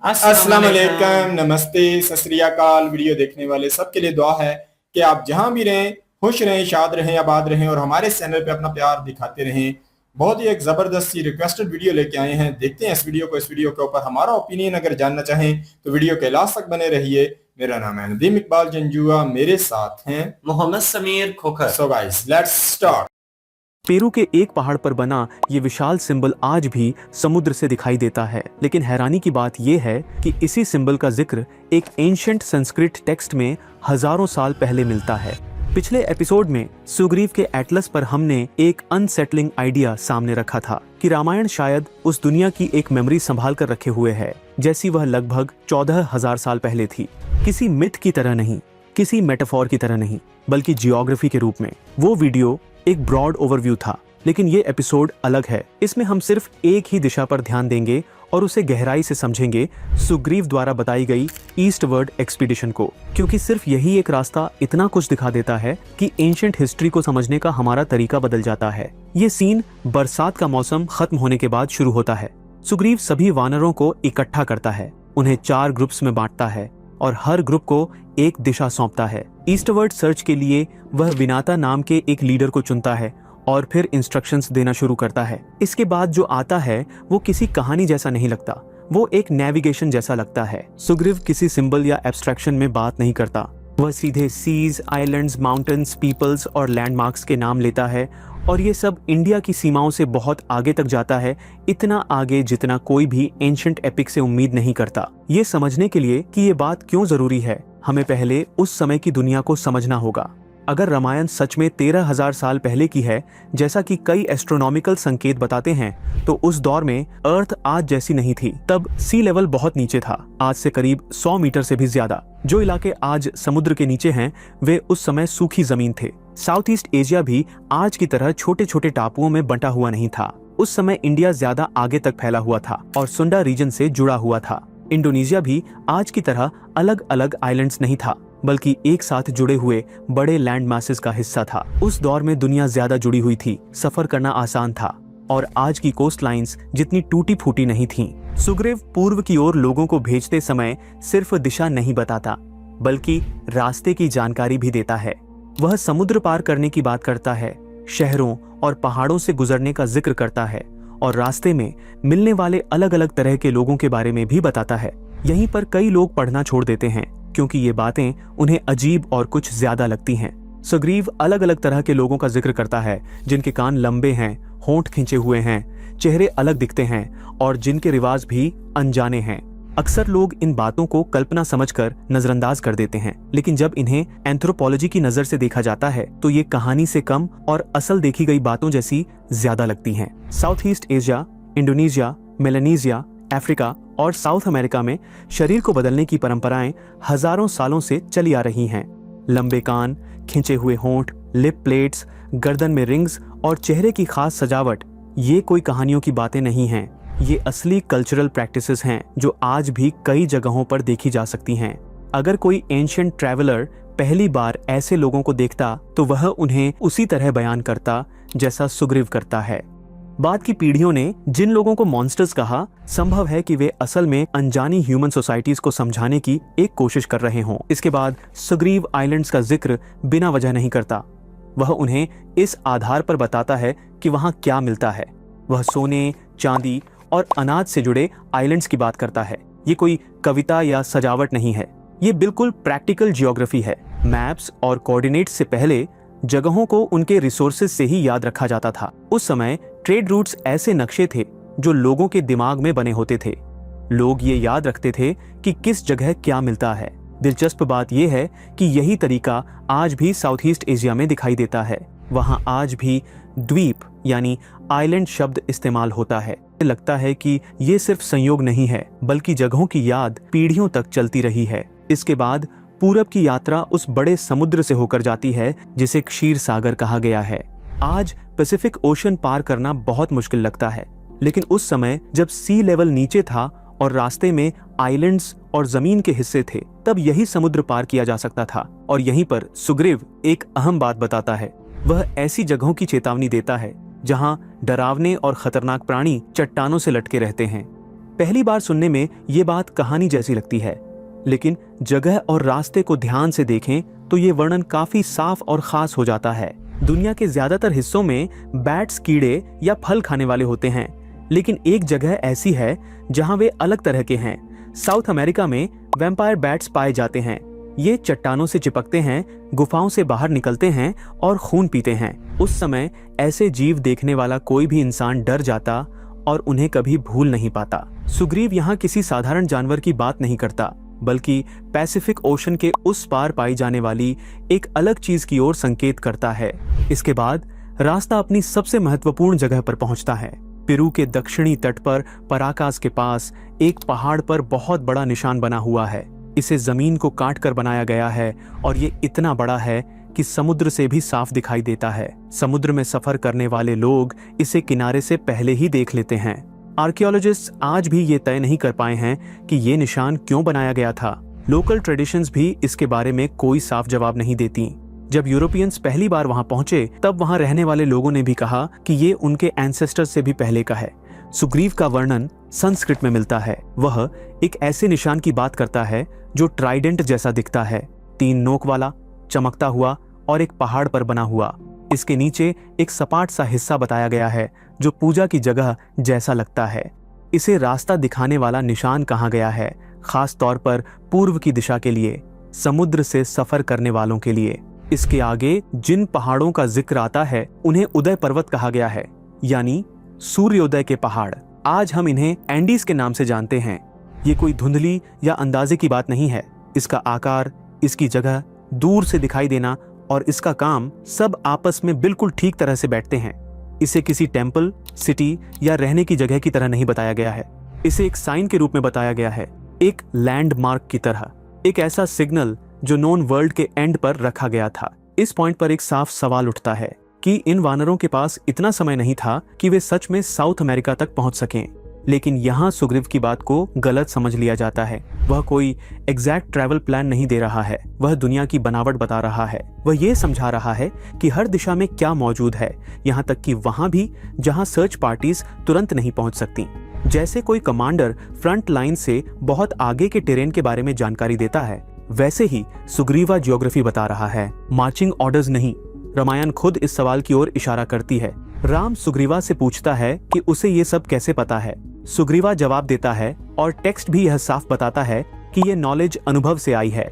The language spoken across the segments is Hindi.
अस्सलाम वालेकुम, नमस्ते, सत श्री अकाल। वीडियो देखने वाले सबके लिए दुआ है कि आप जहां भी रहें खुश रहें, शाद रहें, आबाद रहें और हमारे चैनल पे अपना प्यार दिखाते रहें। बहुत ही एक जबरदस्त सी रिक्वेस्टेड वीडियो लेके आए हैं। देखते हैं इस वीडियो के ऊपर हमारा ओपिनियन अगर जानना चाहें तो वीडियो के लास्ट तक बने रहिए। मेरा नाम है नदीम इकबाल जंजुआ, मेरे साथ हैं Mohammad Sameer Khokhar. So guys let's start. Peru के एक पहाड़ पर बना ये विशाल सिंबल आज भी समुद्र से दिखाई देता है, लेकिन हैरानी की बात यह है कि इसी सिंबल का जिक्र एक एंशिएंट संस्कृत टेक्स्ट में हजारों साल पहले मिलता है। पिछले एपिसोड में सुग्रीव के एटलस पर हमने एक अनसेटलिंग आइडिया सामने रखा था कि रामायण शायद उस दुनिया की एक मेमोरी संभाल कर रखे हुए है, जैसी वह लगभग 14,000 साल पहले थी। किसी मिथ की तरह नहीं, किसी मेटाफोर की तरह नहीं, बल्कि जियोग्राफी के रूप में। वो वीडियो एक ब्रॉड ओवरव्यू था, लेकिन ये एपिसोड अलग है। इसमें हम सिर्फ एक ही दिशा पर ध्यान देंगे और उसे गहराई से समझेंगे, सुग्रीव द्वारा बताई गई ईस्टवर्ड एक्सपीडिशन को, क्योंकि सिर्फ यही एक रास्ता इतना कुछ दिखा देता है कि एंशिएंट हिस्ट्री को समझने का हमारा तरीका बदल जाता है। ये सीन बरसात का मौसम खत्म होने के बाद शुरू होता है। सुग्रीव सभी वानरों को इकट्ठा करता है, उन्हें 4 ग्रुप्स में बांटता है और हर ग्रुप को एक दिशा सौंपता है। ईस्टवर्ड सर्च के लिए वह विनाता नाम के एक लीडर को चुनता है और फिर इंस्ट्रक्शंस देना शुरू करता है। इसके बाद जो आता है वो किसी कहानी जैसा नहीं लगता, वो एक नेविगेशन जैसा लगता है। सुग्रीव किसी सिंबल या एब्स्ट्रैक्शन में बात नहीं करता, वह सीधे सीज, आइलैंड्स, माउंटेन्स, पीपल्स और लैंडमार्क्स के नाम लेता है और ये सब इंडिया की सीमाओं से बहुत आगे तक जाता है, इतना आगे जितना कोई भी एंशिएंट एपिक से उम्मीद नहीं करता। ये समझने के लिए कि ये बात क्यों जरूरी है, हमें पहले उस समय की दुनिया को समझना होगा। अगर रामायण सच में 13,000 साल पहले की है, जैसा कि कई एस्ट्रोनॉमिकल संकेत बताते हैं, तो उस दौर में अर्थ आज जैसी नहीं थी। तब सी लेवल बहुत नीचे था, आज से करीब 100 मीटर से भी ज्यादा। जो इलाके आज समुद्र के नीचे हैं, वे उस समय सूखी जमीन थे। साउथ ईस्ट एशिया भी आज की तरह छोटे छोटे टापुओं में बंटा हुआ नहीं था। उस समय इंडिया ज्यादा आगे तक फैला हुआ था और सुंडा रीजन से जुड़ा हुआ था। इंडोनेशिया भी आज की तरह अलग अलग आइलैंड्स नहीं था, बल्कि एक साथ जुड़े हुए बड़े लैंड मासेस का हिस्सा था। उस दौर में दुनिया ज्यादा जुड़ी हुई थी, सफर करना आसान था और आज की कोस्ट लाइन्स जितनी टूटी फूटी नहीं थीं। सुग्रीव पूर्व की ओर लोगों को भेजते समय सिर्फ दिशा नहीं बताता, बल्कि रास्ते की जानकारी भी देता है। वह समुद्र पार करने की बात करता है, शहरों और पहाड़ों से गुजरने का जिक्र करता है और रास्ते में मिलने वाले अलग अलग तरह के लोगों के बारे में भी बताता है। यहीं पर कई लोग पढ़ना छोड़ देते हैं, क्योंकि ये बातें उन्हें अजीब और कुछ ज्यादा लगती हैं। सुग्रीव अलग अलग तरह के लोगों का जिक्र करता है, जिनके कान लंबे हैं, होंठ खींचे हुए हैं, चेहरे अलग दिखते हैं और जिनके रिवाज भी अनजाने हैं। अक्सर लोग इन बातों को कल्पना समझकर नजरअंदाज कर देते हैं, लेकिन जब इन्हें एंथ्रोपोलॉजी की नजर से देखा जाता है तो ये कहानी से कम और असल देखी गई बातों जैसी ज्यादा लगती हैं। South east Asia, Indonesia, Melanesia, Africa और साउथ अमेरिका में शरीर को बदलने की परंपराएं हजारों सालों से चली आ रही हैं। लंबे कान, खिंचे हुए होंठ, लिप प्लेट्स, गर्दन में रिंग्स और चेहरे की खास सजावट, ये कोई कहानियों की बातें नहीं हैं। ये असली कल्चरल प्रैक्टिसेस हैं जो आज भी कई जगहों पर देखी जा सकती हैं। अगर कोई एंशिएंट ट्रैवलर पहली बार ऐसे लोगों को देखता तो वह उन्हें उसी तरह बयान करता जैसा सुग्रीव करता है। बाद की पीढ़ियों ने जिन लोगों को मॉन्स्टर्स कहा, संभव है कि वे असल में अनजानी ह्यूमन सोसाइटीज को समझाने की एक कोशिश कर रहे हों। इसके बाद सुग्रीव आइलैंड्स का जिक्र बिना वजह नहीं करता, वह उन्हें इस आधार पर बताता है कि वहां क्या मिलता है। वह सोने, चांदी और अनाज से जुड़े आइलैंड्स की बात करता है। ये कोई कविता या सजावट नहीं है, ये बिल्कुल प्रैक्टिकल जियोग्राफी है। मैप्स और कोऑर्डिनेट्स से पहले जगहों को उनके रिसोर्सेज से ही याद रखा जाता था। उस समय ट्रेड रूट्स ऐसे नक्शे थे जो लोगों के दिमाग में बने होते थे। लोग ये याद रखते थे कि किस जगह क्या मिलता है। दिलचस्प बात यह है कि यही तरीका आज भी साउथ ईस्ट एशिया में दिखाई देता है। वहां आज भी द्वीप यानी आइलैंड शब्द इस्तेमाल होता है। लगता है कि ये सिर्फ संयोग नहीं है, बल्कि जगहों की याद पीढ़ियों तक चलती रही है। इसके बाद पूरब की यात्रा उस बड़े समुद्र से होकर जाती है जिसे क्षीर सागर कहा गया है। आज पैसिफिक ओशन पार करना बहुत मुश्किल लगता है, लेकिन उस समय जब सी लेवल नीचे था और रास्ते में आइलैंड्स और जमीन के हिस्से थे, तब यही समुद्र पार किया जा सकता था। और यहीं पर सुग्रीव एक अहम बात बताता है। वह ऐसी जगहों की चेतावनी देता है जहां डरावने और खतरनाक प्राणी चट्टानों से लटके रहते हैं। पहली बार सुनने में ये बात कहानी जैसी लगती है, लेकिन जगह और रास्ते को ध्यान से देखें तो ये वर्णन काफी साफ और खास हो जाता है। दुनिया के ज्यादातर हिस्सों में बैट्स कीड़े या फल खाने वाले होते हैं, लेकिन एक जगह ऐसी है जहां वे अलग तरह के हैं। साउथ अमेरिका में वैम्पायर बैट्स पाए जाते हैं। ये चट्टानों से चिपकते हैं, गुफाओं से बाहर निकलते हैं और खून पीते हैं। उस समय ऐसे जीव देखने वाला कोई भी इंसान डर जाता और उन्हें कभी भूल नहीं पाता। सुग्रीव यहाँ किसी साधारण जानवर की बात नहीं करता, बल्कि पैसिफिक ओशन के उस पार पाई जाने वाली एक अलग चीज की ओर संकेत करता है। इसके बाद रास्ता अपनी सबसे महत्वपूर्ण जगह पर पहुंचता है। पेरू के दक्षिणी तट पर पराकास के पास एक पहाड़ पर बहुत बड़ा निशान बना हुआ है। इसे जमीन को काट कर बनाया गया है और ये इतना बड़ा है कि समुद्र से भी साफ दिखाई देता है। समुद्र में सफर करने वाले लोग इसे किनारे से पहले ही देख लेते हैं। आर्कियोलॉजिस्ट्स आज भी ये तय नहीं कर पाए हैं कि ये निशान क्यों बनाया गया था। लोकल ट्रेडिशंस भी इसके बारे में कोई साफ जवाब नहीं देती। जब यूरोपियंस पहली बार वहां पहुंचे तब वहां रहने वाले लोगों ने भी कहा कि ये उनके एंसेस्टर्स से भी पहले का है। सुग्रीव का वर्णन संस्कृत में मिलता है। वह एक ऐसे निशान की बात करता है जो ट्राइडेंट जैसा दिखता है, 3 नोक वाला, चमकता हुआ और एक पहाड़ पर बना हुआ। इसके नीचे एक सपाट सा हिस्सा बताया गया है जो पूजा की जगह जैसा लगता है। इसे रास्ता दिखाने वाला निशान कहा गया है, खास तौर पर पूर्व की दिशा के लिए, समुद्र से सफर करने वालों के लिए। इसके आगे जिन पहाड़ों का जिक्र आता है उन्हें उदय पर्वत कहा गया है, यानी सूर्योदय के पहाड़। आज हम इन्हें एंडीज के नाम से जानते हैं। ये कोई धुंधली या अंदाजे की बात नहीं है। इसका आकार, इसकी जगह, दूर से दिखाई देना और इसका काम सब आपस में बिल्कुल ठीक तरह से बैठते हैं। इसे किसी टेम्पल, सिटी या रहने की जगह की तरह नहीं बताया गया है। इसे एक साइन के रूप में बताया गया है, एक लैंडमार्क की तरह, एक ऐसा सिग्नल जो नोन वर्ल्ड के एंड पर रखा गया था। इस पॉइंट पर एक साफ सवाल उठता है कि इन वानरों के पास इतना समय नहीं था कि वे सच में साउथ अमेरिका तक पहुंच सकें। लेकिन यहाँ सुग्रीव की बात को गलत समझ लिया जाता है। वह कोई एग्जैक्ट ट्रैवल प्लान नहीं दे रहा है, वह दुनिया की बनावट बता रहा है। वह ये समझा रहा है कि हर दिशा में क्या मौजूद है, यहाँ तक कि वहां भी जहां सर्च पार्टीज तुरंत नहीं पहुंच सकती। जैसे कोई कमांडर फ्रंट लाइन से बहुत आगे के टेरेन के बारे में जानकारी देता है, वैसे ही सुग्रीवा ज्योग्राफी बता रहा है, मार्चिंग ऑर्डर्स नहीं। रामायण खुद इस सवाल की ओर इशारा करती है। राम सुग्रीवा से पूछता है कि उसे ये सब कैसे पता है। सुग्रीवा जवाब देता है और टेक्स्ट भी यह साफ बताता है कि यह नॉलेज अनुभव से आई है,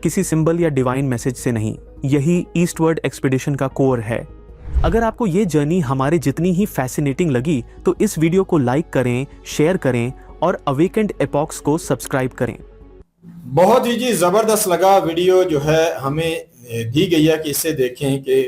किसी सिंबल या डिवाइन मैसेज से नहीं। यही ईस्टवर्ड एक्सपीडिशन का कोर है। अगर आपको ये जर्नी हमारे जितनी ही फैसिनेटिंग लगी तो इस वीडियो को लाइक करें, शेयर करें और अवेकेंड एपॉक्स को सब्सक्राइब करें। बहुत ही जी जबरदस्त लगा वीडियो जो है हमें दी गई है कि इससे देखें कि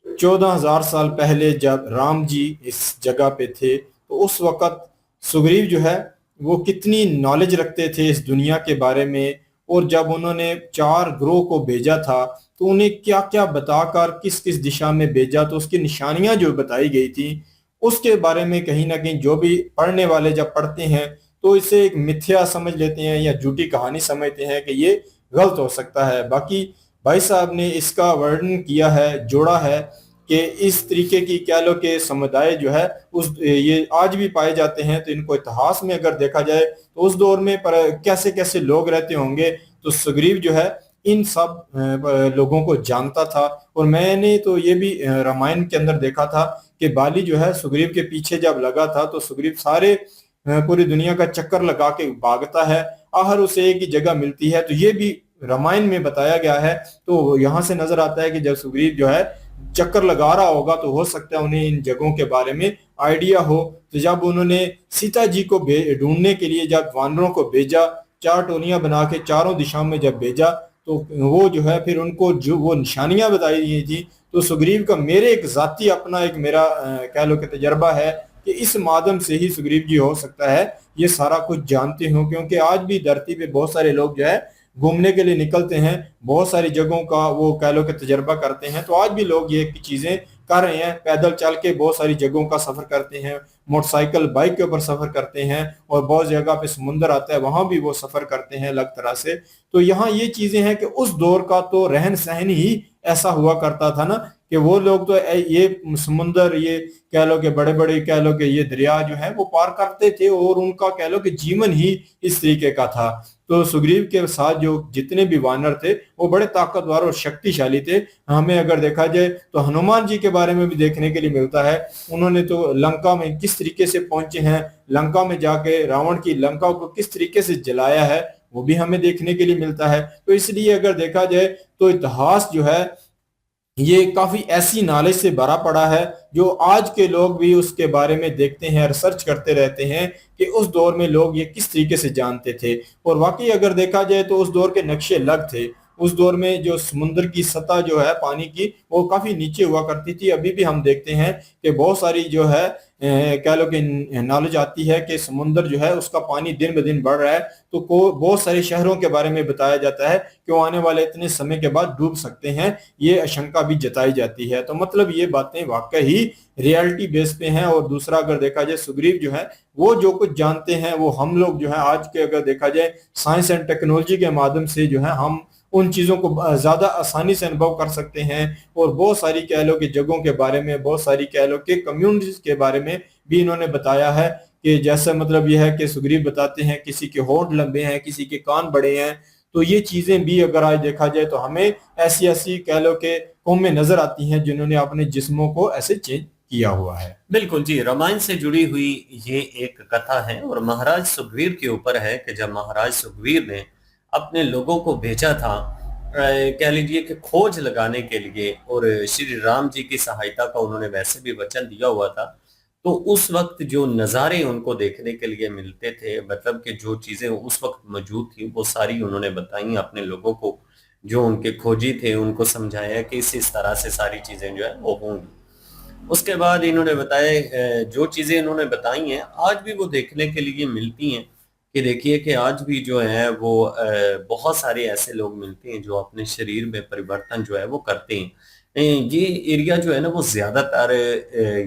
14,000 साल पहले जब राम जी इस जगह पे थे तो उस वक्त सुग्रीव जो है वो कितनी नॉलेज रखते थे इस दुनिया के बारे में, और जब उन्होंने 4 ग्रोह को भेजा था तो उन्हें क्या क्या बताकर किस किस दिशा में भेजा, तो उसकी निशानियां जो बताई गई थी उसके बारे में कहीं ना कहीं जो भी पढ़ने वाले जब पढ़ते हैं तो इसे एक मिथ्या समझ लेते हैं या झूठी कहानी समझते हैं कि ये गलत हो सकता है। बाकी भाई साहब ने इसका वर्णन किया है, जोड़ा है कि इस तरीके की कह लो कि समुदाय जो है उस ये आज भी पाए जाते हैं। तो इनको इतिहास में अगर देखा जाए तो उस दौर में पर कैसे कैसे लोग रहते होंगे, तो सुग्रीव जो है इन सब लोगों को जानता था। और मैंने तो ये भी रामायण के अंदर देखा था कि बाली जो है सुग्रीव के पीछे जब लगा था तो सुग्रीव सारे पूरी दुनिया का चक्कर लगा के भागता है, आखिर उसे एक ही जगह मिलती है। तो ये भी रामायण में बताया गया है। तो यहाँ से नजर आता है कि जब सुग्रीव जो है चक्कर लगा रहा होगा तो हो सकता है उन्हें इन जगहों के बारे में आइडिया हो। तो जब उन्होंने सीता जी को ढूंढने के लिए जब वानरों को भेजा, 4 टोलियां बना के चारों दिशाओं में जब भेजा, तो वो जो है फिर उनको जो वो निशानियां बताई गई थी। तो सुग्रीव का मेरे एक जाती अपना एक मेरा कह लो कि तजर्बा है कि इस माध्यम से ही सुग्रीव जी हो सकता है ये सारा कुछ जानते हो, क्योंकि आज भी धरती पे बहुत सारे लोग जो है घूमने के लिए निकलते हैं, बहुत सारी जगहों का वो कह लो कि तजर्बा करते हैं। तो आज भी लोग ये चीजें कर रहे हैं, पैदल चल के बहुत सारी जगहों का सफर करते हैं, मोटरसाइकिल बाइक के ऊपर सफर करते हैं, और बहुत जगह पे समुंदर आता है वहां भी वो सफर करते हैं अलग तरह से। तो यहाँ ये चीजें हैं कि उस दौर का तो रहन सहन ही ऐसा हुआ करता था ना कि वो लोग तो ये समुंदर, ये कह लो कि बड़े बड़े कह लो कि ये दरिया जो है वो पार करते थे और उनका कह लो कि जीवन ही इस तरीके का था। तो सुग्रीव के साथ जो जितने भी वानर थे वो बड़े ताकतवर और शक्तिशाली थे। हमें अगर देखा जाए तो हनुमान जी के बारे में भी देखने के लिए मिलता है। उन्होंने तो लंका में किस तरीके से पहुंचे हैं, लंका में जाके रावण की लंका को किस तरीके से जलाया है, वो भी हमें देखने के लिए मिलता है। तो इसलिए अगर देखा जाए तो इतिहास जो है ये काफी ऐसी नॉलेज से भरा पड़ा है जो आज के लोग भी उसके बारे में देखते हैं, रिसर्च करते रहते हैं कि उस दौर में लोग ये किस तरीके से जानते थे। और वाकई अगर देखा जाए तो उस दौर के नक्शे अलग थे। उस दौर में जो समुद्र की सतह जो है पानी की वो काफी नीचे हुआ करती थी। अभी भी हम देखते हैं कि बहुत सारी जो है कह लो कि नॉलेज आती है कि समुद्र जो है उसका पानी दिन ब दिन बढ़ रहा है। तो बहुत सारे शहरों के बारे में बताया जाता है कि वो आने वाले इतने समय के बाद डूब सकते हैं, ये आशंका भी जताई जाती है। तो मतलब ये बातें वाकई ही रियलिटी बेस पे हैं। और दूसरा अगर देखा जाए सुग्रीव जो है वो जो कुछ जानते हैं वो हम लोग जो है आज के अगर देखा जाए साइंस एंड टेक्नोलॉजी के माध्यम से जो है हम उन चीजों को ज्यादा आसानी से अनुभव कर सकते हैं। और बहुत सारी कह लो कि जगहों के बारे में, बहुत सारी कह लो कि कम्युनिटीज के बारे में भी इन्होंने बताया है कि जैसे मतलब यह है कि सुग्रीव बताते हैं किसी के होंठ लंबे हैं, किसी के कान बड़े हैं। तो ये चीजें भी अगर आज देखा जाए तो हमें ऐसी ऐसी कह लो कि कौमें नजर आती हैं जिन्होंने अपने जिस्मों को ऐसे चेंज किया हुआ है। बिल्कुल जी, रामायण से जुड़ी हुई ये एक कथा है और महाराज सुग्रीव के ऊपर है कि जब महाराज सुग्रीव ने अपने लोगों को भेजा था कह लीजिए कि खोज लगाने के लिए, और श्री राम जी की सहायता का उन्होंने वैसे भी वचन दिया हुआ था। तो उस वक्त जो नज़ारे उनको देखने के लिए मिलते थे, मतलब कि जो चीजें उस वक्त मौजूद थी वो सारी उन्होंने बताई अपने लोगों को। जो उनके खोजी थे उनको समझाया कि इस तरह से सारी चीजें जो है वो होंगी। उसके बाद इन्होंने बताया जो चीजें इन्होंने बताई हैं आज भी वो देखने के लिए मिलती हैं कि देखिए कि आज भी जो है वो बहुत सारे ऐसे लोग मिलते हैं जो अपने शरीर में परिवर्तन जो है वो करते हैं। ये एरिया जो है ना वो ज्यादातर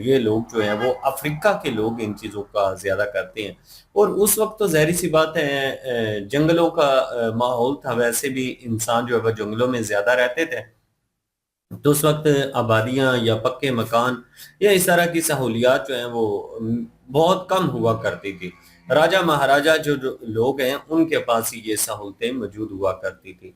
ये लोग जो है वो अफ्रीका के लोग इन चीजों का ज्यादा करते हैं। और उस वक्त तो जाहिर सी बात है जंगलों का माहौल था, वैसे भी इंसान जो है वो जंगलों में ज्यादा रहते थे। तो उस वक्त आबादियां या पक्के मकान या इस तरह की सहूलियात जो हैं वो बहुत कम हुआ करती थी। राजा महाराजा जो लोग हैं उनके पास ही ये सहूलतें मौजूद हुआ करती थी।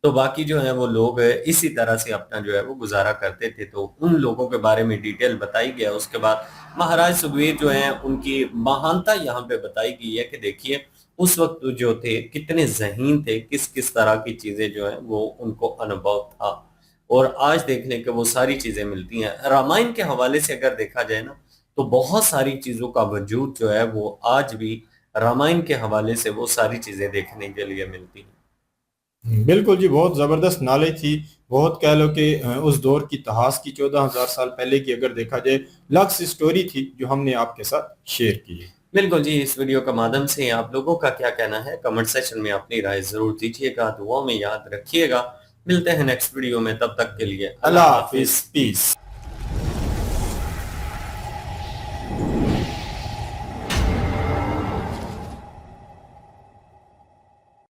तो बाकी जो है वो लोग इसी तरह से अपना जो है वो गुजारा करते थे। तो उन लोगों के बारे में डिटेल बताई गया। उसके बाद महाराज सुग्रीव जो है उनकी महानता यहाँ पे बताई गई है कि देखिए उस वक्त जो थे कितने ज़हीन थे, किस किस तरह की चीजें जो है वो उनको अनुभव था। और आज देखने के वो सारी चीजें मिलती हैं। रामायण के हवाले से अगर देखा जाए ना तो बहुत सारी चीजों का वजूद जो है वो आज भी रामायण के हवाले से वो सारी चीजें देखने के लिए मिलती हैं। बिल्कुल जी, बहुत जबरदस्त नॉलेज थी। बहुत कह लो कि उस दौर की इतिहास की 14,000 साल पहले की अगर देखा जाए लक्स स्टोरी थी जो हमने आपके साथ शेयर की है। बिल्कुल जी, इस वीडियो के माध्यम से आप लोगों का क्या कहना है कमेंट सेक्शन में अपनी राय जरूर दीजिएगा, दुआओं में याद रखिएगा। मिलते हैं नेक्स्ट वीडियो में, तब तक के लिए अल्लाह हाफिज, पीस।